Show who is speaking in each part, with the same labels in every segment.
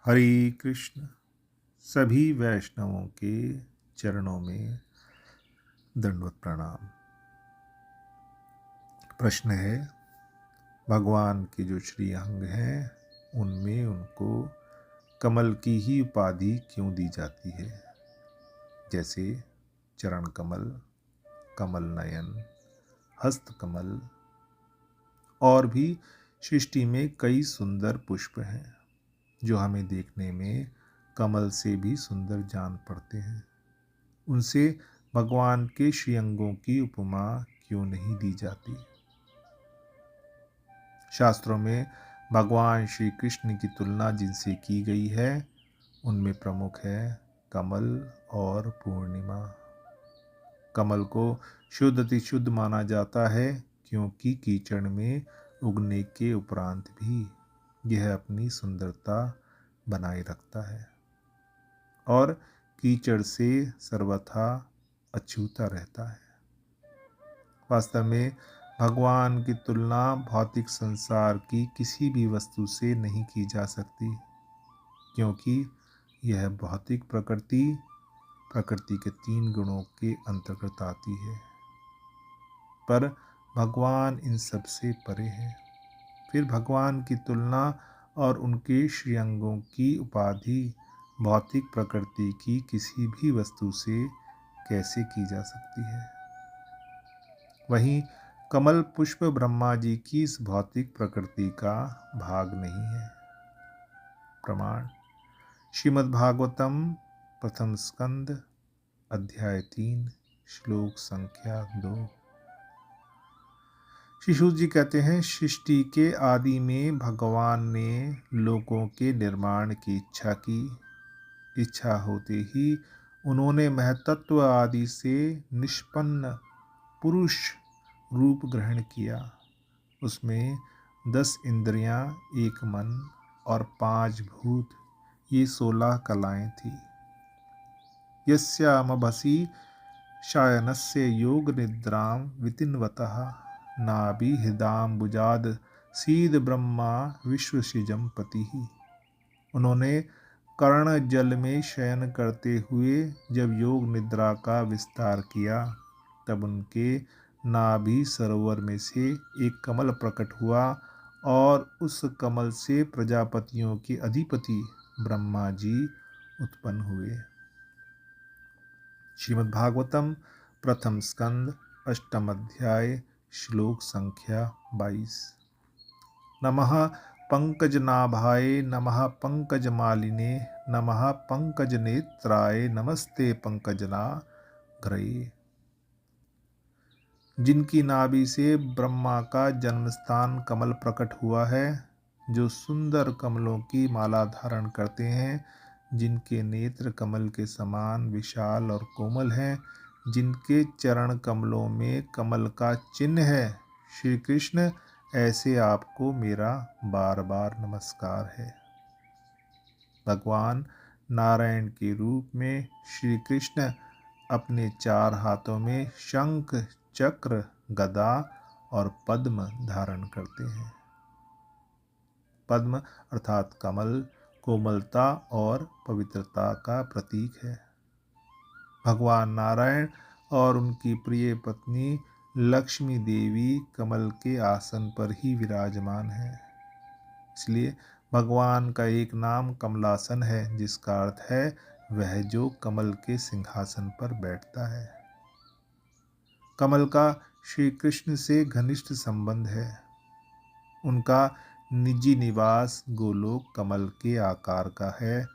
Speaker 1: हरे कृष्ण। सभी वैष्णवों के चरणों में दंडवत प्रणाम। प्रश्न है, भगवान के जो श्री अंग हैं उनमें उनको कमल की ही उपाधि क्यों दी जाती है? जैसे चरण कमल, कमल नयन, हस्त कमल और भी सृष्टि में कई सुंदर पुष्प हैं जो हमें देखने में कमल से भी सुंदर जान पड़ते हैं। उनसे भगवान के श्री अंगों की उपमा क्यों नहीं दी जाती? शास्त्रों में भगवान श्री कृष्ण की तुलना जिनसे की गई है उनमें प्रमुख है कमल और पूर्णिमा। कमल को शुद्ध अति शुद्ध माना जाता है क्योंकि कीचड़ में उगने के उपरांत भी यह अपनी सुंदरता बनाए रखता है और कीचड़ से सर्वथा अछूता रहता है। वास्तव में भगवान की तुलना भौतिक संसार की किसी भी वस्तु से नहीं की जा सकती क्योंकि यह भौतिक प्रकृति के 3 गुणों के अंतर्गत आती है, पर भगवान इन सब से परे है। फिर भगवान की तुलना और उनके श्रीअंगों की उपाधि भौतिक प्रकृति की किसी भी वस्तु से कैसे की जा सकती है? वहीं कमल पुष्प ब्रह्मा जी की इस भौतिक प्रकृति का भाग नहीं है। प्रमाण श्रीमद् भागवतम प्रथम स्कंद अध्याय 3 श्लोक संख्या 2। शिशु जी कहते हैं, सृष्टि के आदि में भगवान ने लोकों के निर्माण की इच्छा की। इच्छा होते ही उन्होंने महतत्व आदि से निष्पन्न पुरुष रूप ग्रहण किया। उसमें 10 इंद्रियां, 1 मन और 5 भूत, ये 16 कलाएं थी। यस्यामभसि शायनस्य योग निद्रां वितिन्वतः नाभि हृदाम्बुजाद सीद ब्रह्मा विश्वसृजं पतिः। उन्होंने कर्ण जल में शयन करते हुए जब योग निद्रा का विस्तार किया तब उनके नाभि सरोवर में से एक कमल प्रकट हुआ और उस कमल से प्रजापतियों के अधिपति ब्रह्मा जी उत्पन्न हुए। श्रीमद् भागवतम प्रथम स्कंद अष्टम अध्याय श्लोक संख्या 22। नमः पंकजनाभाय नमः पंकजमालिने नमः पंकजनेत्राय नमस्ते पंकजनाग्रये। जिनकी नाभि से ब्रह्मा का जन्मस्थान कमल प्रकट हुआ है, जो सुंदर कमलों की माला धारण करते हैं, जिनके नेत्र कमल के समान विशाल और कोमल हैं, जिनके चरण कमलों में कमल का चिन्ह है, श्री कृष्ण, ऐसे आपको मेरा बार बार नमस्कार है। भगवान नारायण के रूप में श्री कृष्ण अपने 4 हाथों में शंख, चक्र, गदा और पद्म धारण करते हैं। पद्म अर्थात कमल कोमलता और पवित्रता का प्रतीक है। भगवान नारायण और उनकी प्रिय पत्नी लक्ष्मी देवी कमल के आसन पर ही विराजमान है। इसलिए भगवान का एक नाम कमलासन है, जिसका अर्थ है वह जो कमल के सिंहासन पर बैठता है। कमल का श्री कृष्ण से घनिष्ठ संबंध है। उनका निजी निवास गोलोक कमल के आकार का है।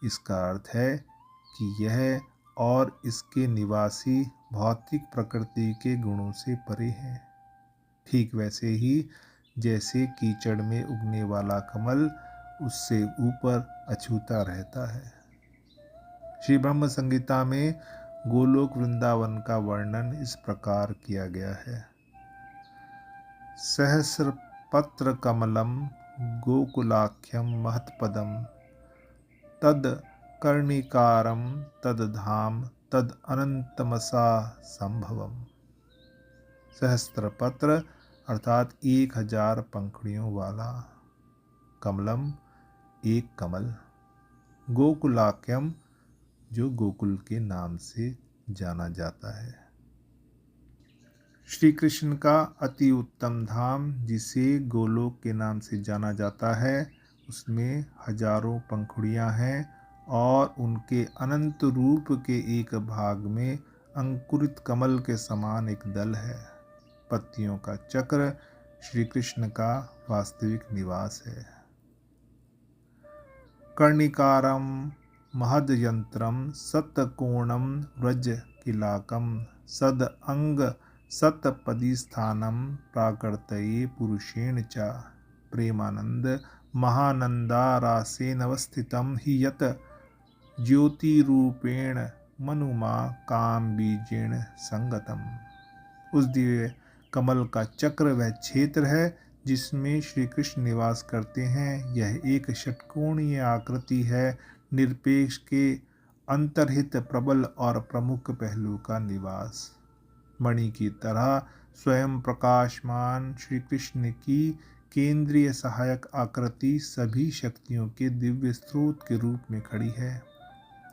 Speaker 1: इसका अर्थ है कि यह और इसके निवासी भौतिक प्रकृति के गुणों से परे हैं। ठीक वैसे ही जैसे कीचड़ में उगने वाला कमल उससे ऊपर अछूता रहता है। श्री ब्रह्म संहिता में गोलोक वृंदावन का वर्णन इस प्रकार किया गया है। सहस्र पत्र कमलम गोकुलाख्यम महत्पदम तद कर्णिकारम तद धाम तद अनंतमसा संभवम। सहस्त्र पत्र अर्थात 1000 पंखुड़ियों वाला, कमलम एक कमल, गोकुलाक्यम, जो गोकुल के नाम से जाना जाता है। श्री कृष्ण का अति उत्तम धाम, जिसे गोलोक के नाम से जाना जाता है, उसमें हजारों पंखुड़ियां हैं और उनके अनंत रूप के एक भाग में अंकुरित कमल के समान एक दल है। पत्तियों का चक्र श्री कृष्ण का वास्तविक निवास है। कर्णिकारम महदयंत्रम सत्कोणम व्रजकिलाकम सद अंग सत्पदीस्थानम प्राकर्तये पुरुषेण च प्रेमानंद महानंदारासेनवस्थितं हि यत् ज्योतिरूपेण मनुमा काम बीजेण संगतम। उस दिव्य कमल का चक्र वह क्षेत्र है जिसमें श्री कृष्ण निवास करते हैं। यह एक षटकोणीय आकृति है, निरपेक्ष के अंतर्हित प्रबल और प्रमुख पहलू का निवास। मणि की तरह स्वयं प्रकाशमान श्री कृष्ण की केंद्रीय सहायक आकृति सभी शक्तियों के दिव्य स्रोत के रूप में खड़ी है।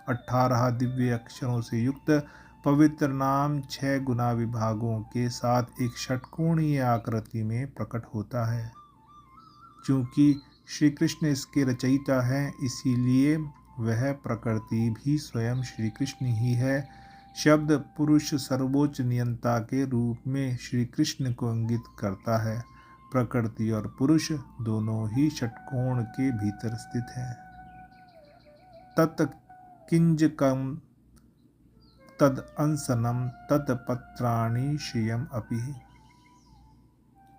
Speaker 1: 18 दिव्य अक्षरों से युक्त पवित्र नाम 6 गुना विभागों के साथ एक षटकोणीय आकृति में प्रकट होता है। चूंकि श्री कृष्ण इसके रचयिता हैं, इसीलिए वह प्रकृति भी स्वयं श्री कृष्ण ही है। शब्द पुरुष सर्वोच्च नियंता के रूप में श्री कृष्ण को इंगित करता है। प्रकृति और पुरुष दोनों ही षटकोण के भीतर स्थित हैं। तत् किंजकम तद अंसनम तत्पत्राणि श्रियम अपि।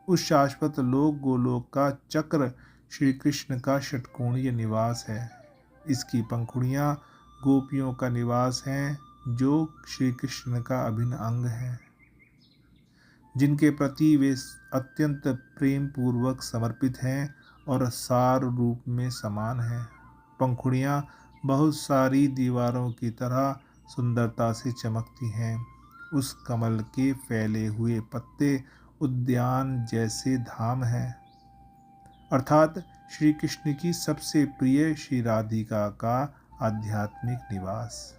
Speaker 1: उस शाश्वत लोक गोलोक का चक्र श्री कृष्ण का षटकोणीय निवास है। इसकी पंखुड़ियां गोपियों का निवास हैं, जो श्री कृष्ण का अभिन्न अंग है, जिनके प्रति वे अत्यंत प्रेम पूर्वक समर्पित हैं और सार रूप में समान हैं। पंखुड़ियां बहुत सारी दीवारों की तरह सुंदरता से चमकती हैं। उस कमल के फैले हुए पत्ते उद्यान जैसे धाम हैं, अर्थात श्री कृष्ण की सबसे प्रिय श्री राधिका का आध्यात्मिक निवास।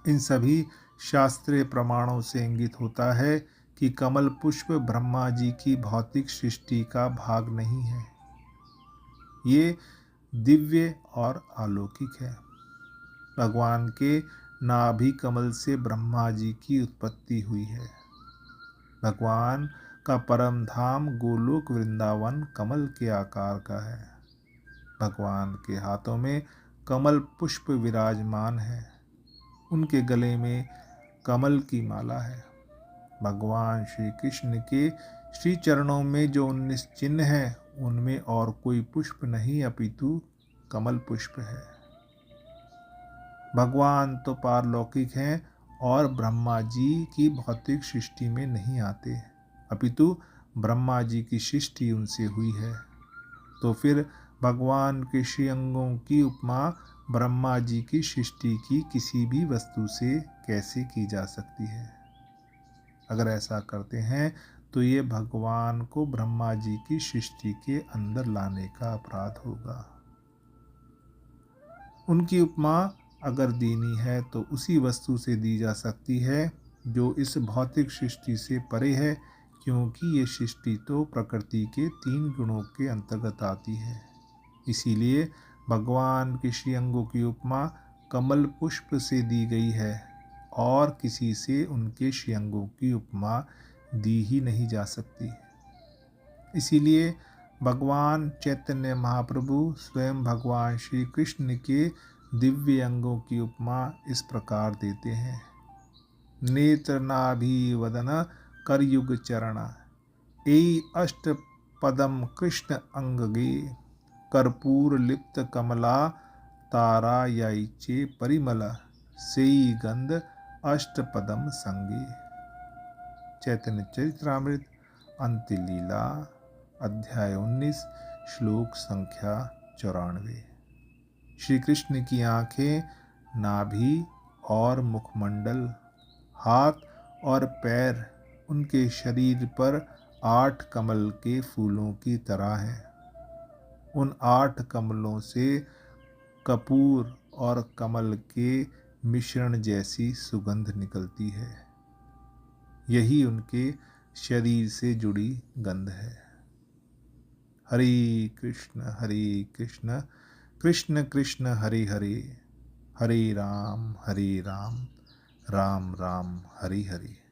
Speaker 1: इन सभी शास्त्रीय प्रमाणों से इंगित होता है कि कमल पुष्प ब्रह्मा जी की भौतिक सृष्टि का भाग नहीं है। ये दिव्य और अलौकिक है। भगवान के नाभि कमल से ब्रह्मा जी की उत्पत्ति हुई है। भगवान का परम धाम गोलोक वृंदावन कमल के आकार का है। भगवान के हाथों में कमल पुष्प विराजमान है। उनके गले में कमल की माला है। भगवान श्री कृष्ण के श्री चरणों में जो 19 चिन्ह हैं, उनमें और कोई पुष्प नहीं अपितु कमल पुष्प है। भगवान तो पारलौकिक हैं और ब्रह्मा जी की भौतिक सृष्टि में नहीं आते, अपितु ब्रह्मा जी की सृष्टि उनसे हुई है। तो फिर भगवान के श्री अंगों की उपमा ब्रह्मा जी की सृष्टि की किसी भी वस्तु से कैसे की जा सकती है? अगर ऐसा करते हैं तो ये भगवान को ब्रह्मा जी की सृष्टि के अंदर लाने का अपराध होगा। उनकी उपमा अगर देनी है तो उसी वस्तु से दी जा सकती है जो इस भौतिक सृष्टि से परे है, क्योंकि ये सृष्टि तो प्रकृति के 3 गुणों के अंतर्गत आती है। इसीलिए भगवान के श्री अंगों की उपमा कमल पुष्प से दी गई है और किसी से उनके श्री अंगों की उपमा दी ही नहीं जा सकती। इसीलिए भगवान चैतन्य महाप्रभु स्वयं भगवान श्री कृष्ण के दिव्य अंगों की उपमा इस प्रकार देते हैं। नेत्र नाभि वदन करयुग चरण एई अष्ट पदम कृष्ण अंगगे कर्पूर लिप्त कमला तारा याइचे परिमल सेई गंध अष्ट पदम संगे। चैतन्य चरित्रामृत अंतिम लीला अध्याय 19 श्लोक संख्या 94। श्री कृष्ण की आंखें, नाभि और मुखमंडल, हाथ और पैर उनके शरीर पर 8 कमल के फूलों की तरह हैं। उन 8 कमलों से कपूर और कमल के मिश्रण जैसी सुगंध निकलती है। यही उनके शरीर से जुड़ी गंध है। हरे कृष्ण कृष्ण कृष्ण हरे हरे, हरे राम राम राम हरे हरे।